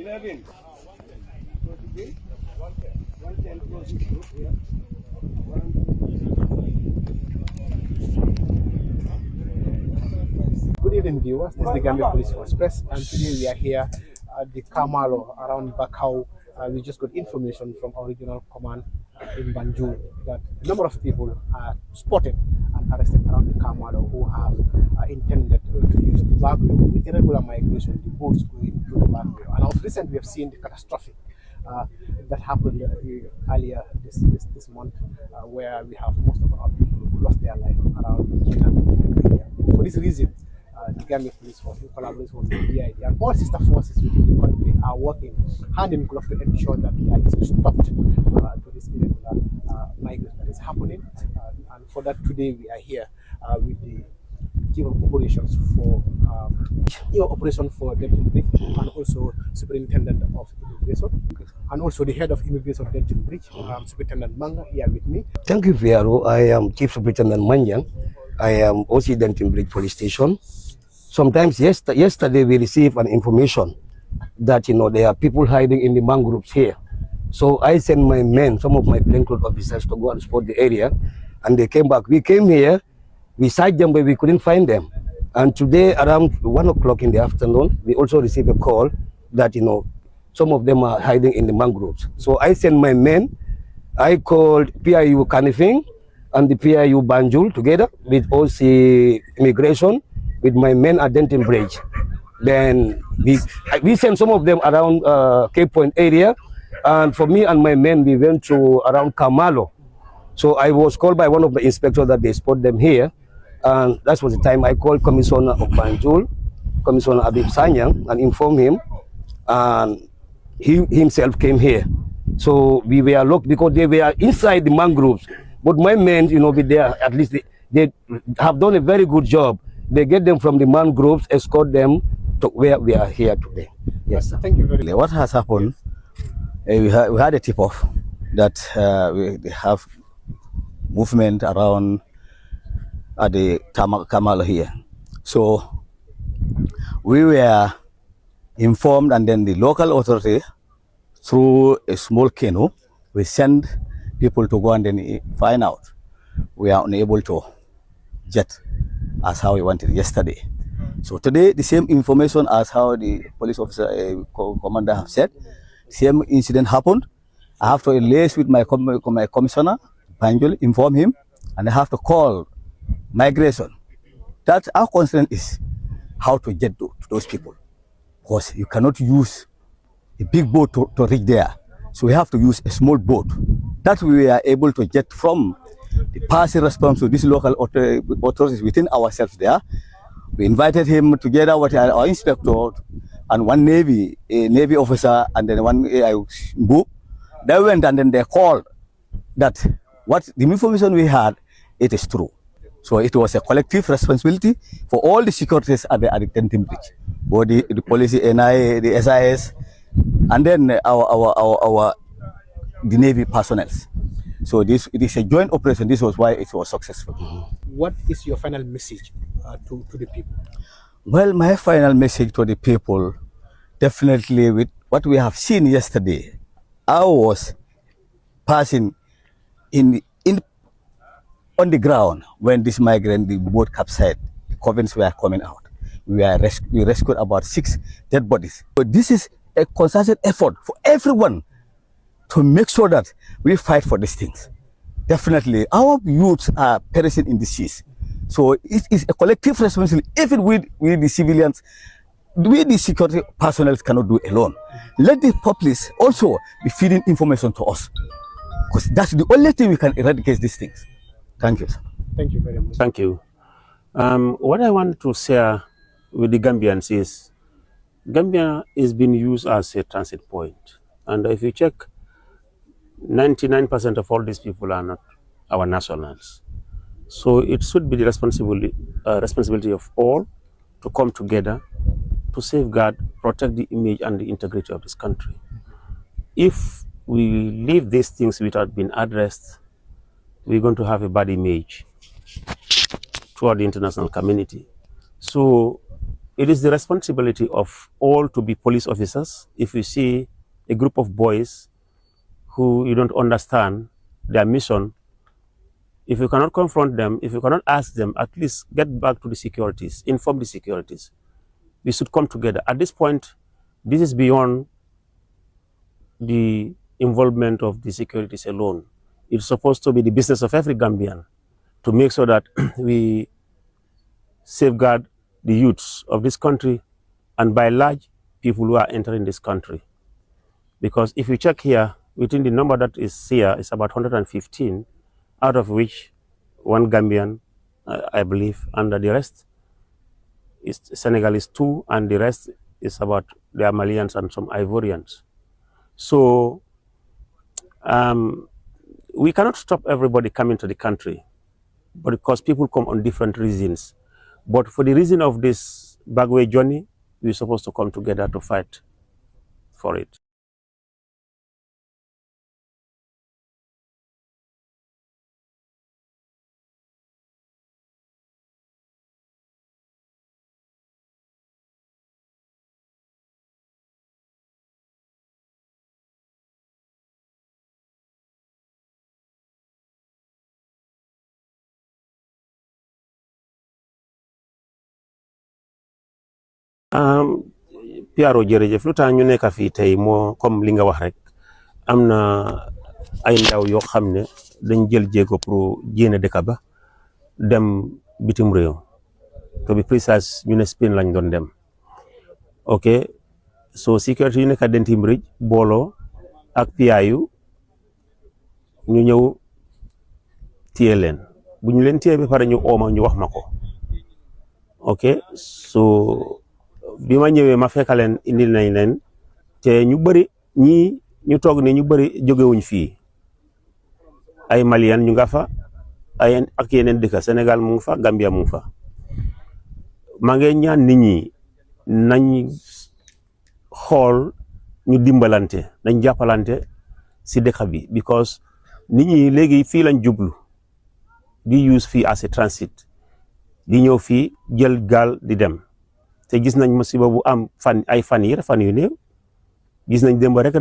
11. So today, 110 closing group here. Good evening, viewers. This is the Gambia Police Force Press, and today we are here at the Kamalo around Bakau. We just got information from our regional command in Banjul that a number of people are spotted and arrested around the Kamalo who have intended to use the back way, the irregular migration, the boats going through the back way. And of recent, we have seen the catastrophic that happened earlier this month, where we have most of our people who lost their life around Kenya area. For this reason, the Gambia Police Force, in collaboration with the DID and all sister forces within the country, are working hand in glove to ensure that there is a stop to this irregular migration that is happening. And for that, today we are here with the Chief of Operations for Denton Bridge, and also Superintendent of Immigration, and also the Head of Immigration Denton Bridge, Superintendent Manga, here with me. Thank you, Viaro. I am Chief Superintendent Manjang. I am OC Denton Bridge Police Station. Sometimes yesterday we received an information that there are people hiding in the mangroves here. So I sent my men, some of my plainclothes officers, to go and spot the area, and they came back. We came here, we searched them, but we couldn't find them. And today around 1 o'clock in the afternoon, we also received a call that some of them are hiding in the mangroves. So I sent my men. I called PIU Kanifing and the PIU Banjul together with OC Immigration, with my men at Denton Bridge. Then we sent some of them around Cape Point area, and for me and my men, we went to around Kamalo. So I was called by one of the inspectors that they spot them here, and that was the time I called Commissioner of Banjul, Commissioner Abib Sanyang, and informed him, and he himself came here. So we were locked because they were inside the mangroves. But my men, with there, at least they have done a very good job. They get them from the mangroves, escort them to where we are here today. Yes, sir. Thank you very much. What has happened, we had a tip-off that we have movement around at the Kamalo here. So we were informed, and then the local authority, through a small canoe, we send people to go and then find out. We are unable to jet as how we wanted yesterday. So today, the same information as how the police officer, commander have said, same incident happened. I have to liaise with my commissioner, Banjul, inform him, and I have to call migration. That our concern is how to get to those people. Because you cannot use a big boat to reach there. So we have to use a small boat. That we are able to get from the passive response to these local authorities within ourselves there. We invited him together with our inspector and one Navy officer, and then one group. They went and then they called that what the information we had, it is true. So it was a collective responsibility for all the securities at the Denton Bridge, both the police, NIA, the SIS, and then the Navy personnel. So it is a joint operation. This was why it was successful. What is your final message to the people? Well, my final message to the people, definitely with what we have seen yesterday, I was passing on the ground when this migrant, the boat capsized, the covens were coming out. We rescued about 6 dead bodies. So this is a concerted effort for everyone to make sure that we fight for these things. Definitely, our youths are perishing in the seas. So it is a collective responsibility. Even we the civilians, we the security personnel cannot do alone. Let the populace also be feeding information to us, because that's the only thing we can eradicate these things. Thank you, sir. Thank you very much. Thank you. What I want to share with the Gambians is, Gambia is being used as a transit point. And if you check, 99% of all these people are not our nationals. So it should be the responsibility of all to come together to safeguard, protect the image and the integrity of this country. If we leave these things without being addressed, we're going to have a bad image toward the international community. So it is the responsibility of all to be police officers. If you see a group of boys who you don't understand their mission, if you cannot confront them, if you cannot ask them, at least get back to the securities, inform the securities. We should come together. At this point, this is beyond the involvement of the securities alone. It's supposed to be the business of every Gambian to make sure that we safeguard the youths of this country and by large people who are entering this country. Because if you check here, within the number that is here is about 115, out of which one Gambian, I believe, and the rest is Senegalese 2, and the rest is about the Malians and some Ivorians. So we cannot stop everybody coming to the country, but because people come on different reasons. But for the reason of this Bagway journey, we're supposed to come together to fight for it. Piaro jërëjëf lu tax ñu nekk fii tey moo comme li nga wax rek am na ay ndaw yoo xam ne dañ jël jéego pour jéene dëkk ba dem bitim réew to be precise ñu ne Spain lañ doon dem ok so sécurité yu nekk Denton Bridge booloo ak PIU ñu ñëw téye leen bu ñu leen téye ba pare ñu ooma ñu wax ma ko ok so bi ma ñëwee ma fekk leen indil nañ leen te ñu bëri ñii ñu toog ne ñu bëri jógewuñ fii ay Malian ñu nga fa ay ak yeneen dëkk Sénégal mu ngi fa Gambia mu ngi fa maa ngi ñaan nit ñi nañ xool ñu dimbalante nañ jàppalante si dëkk bi because nit ñi léegi fii lañ jublu di use fii as a transit di ñëw fii jël gaal di dem te gis nañ musiba bu am fan yu néew gis nañ démb rek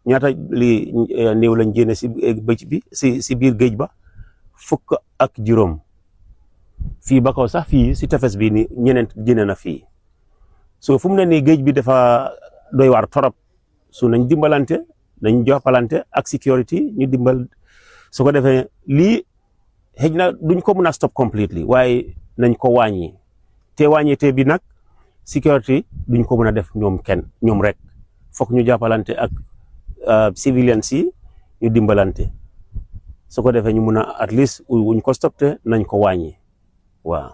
ñaata li néew lañ génne si bëj bi si biir géej ba 15 fii ba kaw sax fii si tefes bi ni ñeneen génne na fii so fu mu ne nii géej bi dafa doy waar torop so nañ dimbalante nañ joppalante ak sécurité ñu dimbal su ko defee lii xëj na duñ ko mën a stop completely waaye nañ ko wàññi te wàññite bi nag sécurité duñ ko mën a def ñoom rek fokk ñu jàppalante ak civilians yi ñu dimbalante su ko defee ñu mun a at least wuñ ko stopte nañ ko wàññi waaw.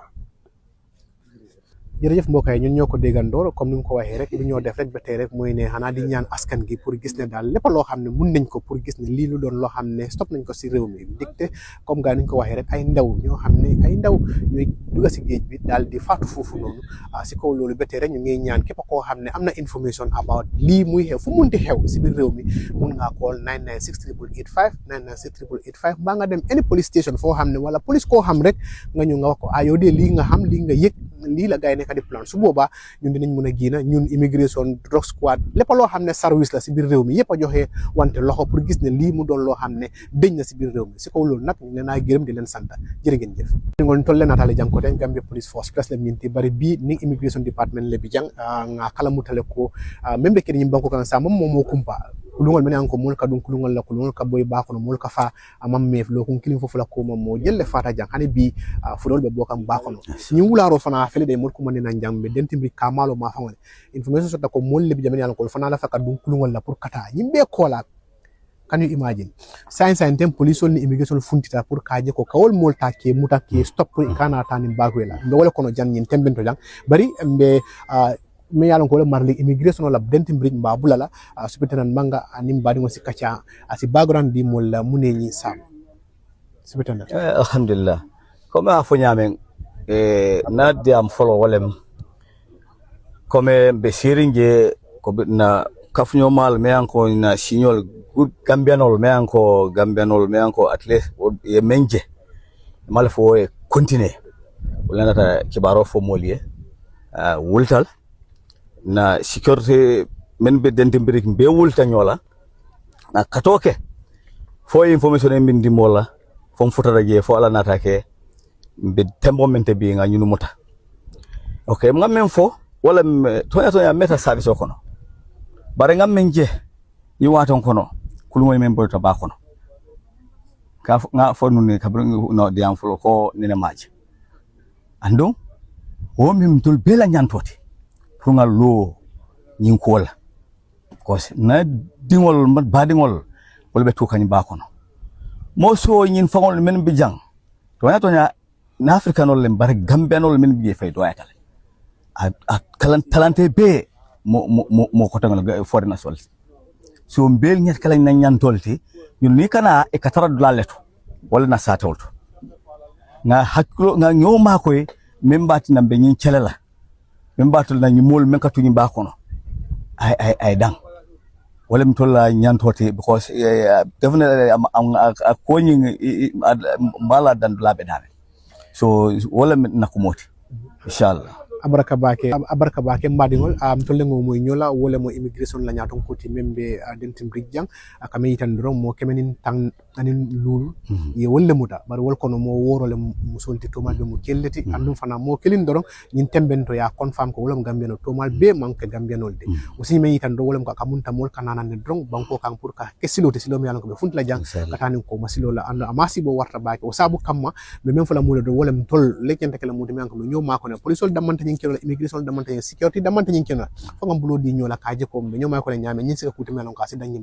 jërëjëf mbokk yi ñun ñoo ko déggandoor comme ni nga ko waxee rek lu ñoo def rek ba tey rek mooy ne xanaa di ñaan askan gi pour gis ne daal lépp loo xam ne mun nañ ko pour gis ne lii lu doon loo xam ne stop nañ ko si réew mi dicté comme gaa ni ñu ko waxee rek ay ndaw ñoo xam ne ay ndaw ñooy dugg si géej bi daal di faatu foofu noonu si kaw loolu ba tey rek ñu ngi ñaan képp koo xam ne am na information about lii muy xew fu munti xew si biir réew mi mun ngaa call 996 885 996 885 mbaa nga dem any police station foo xam ne wala police koo xam rek nga ñu nga wax ko yow de lii nga xam lii nga yëg lii la gaay nekk di plan su boobaa ñun dinañ mën a génn ñun immigration drug squad lépp loo xam ne service la si biir réew mi yëpp a joxe wante loxo pour gis ne lii mu doon loo xam ne dëñ na si biir réew mi si kaw loolu nag ñu leen a gërëm di leen sant jërë ngeen jëf ngoon tolle natale jang koten Gambia Police Force press le minti bari bi ni immigration department le bi jang nga kala mutale ko membe kedi nyimbanko kan sa mom mo kumpa kulungol mene anko mol ka dun kulungol la kulungol ka boy ba ko mol ka fa amam mef lo kun kilin fofu la ko mo jelle fata jang hani bi fudol be bokam ba ko ni wularo fana fele de mol ko man nan jang be dentimbi kamalo ma fangole information so ta ko mol le bi jamani ko fana la fa ka dun kulungol la pour kata nyimbe kola. Can you imagine? Science and police only immigration funtita pour kaje ko kawol molta ke mutake stop kana tani bagwela be wala kono jan nyin tembento jang bari mbe me yalon ko marli immigration la Denton Bridge mba bulala superintendent manga anim badi ngosi kacha asi background di mol muneni sam superintendent alhamdulillah comme afo nyamen na diam follow walem comme be siringe ko na kafnyo mal me anko na signol good gambianol me anko at least e menje mal fo e continue wala nata kibaro fo molie wultal na security men be dente mbiri be wulta nyola na katoke fo information en bindi mola fom futata je fo ala nata ke be tembo mente bi nga ñunu muta okay ngam men fo wala tonya meta service o kono bare ngam men je yi waton kono kulmo men boyta ba kono ka nga fo nuni kabru no diam fo ko nene maji ando o mim tul bela nyantoti pour ngal lo nyin ko wala ko na dingol mat badingol wala be to kany ba kono mo so nyin fangol men bi jang tonya na africanol le bare gambianol men bi fay do aytal a talante be mo ko tangal foreign sol so mbel ñet kala na ñantolti ñun ni kana e katara dula leto wala na satolto nga haklo nga ñoma koy membati nambe ñin celela membatul na ñu mol men katu ñu ba kono ay dang wala mi tolla ñantoti because definitely am ko ñi mala dan dula be dane so wala nakumoti inshallah abaraka bake mbadingol tollengo moy nyola wala mo immigration la nyaton koti membe dentim rijjang akame yitan dron mo kemenin tan anin lul ye wolle muta bar wol kono mo worole mo solti tomal be mo kelleti andum fana mo kelin dron nyin tembento ya confirm ko wala gambiano tomal be manke gambianol de aussi me yitan do wala ko kamunta mol kanana ne dron banko kan pour ka kesilote silo mi yalan ko be funtla jang katani ko masilo la ando amasi bo warta bake o sabu kamma be men fala mulo do wala tol lekente kala mudi men ko nyoma ko ne police damanta kilo immigration damanta security damanta nyin kino fo ngam bulo di nyola kaje ko be nyoma ko le nyame nyin sika kuti melon ka si dañi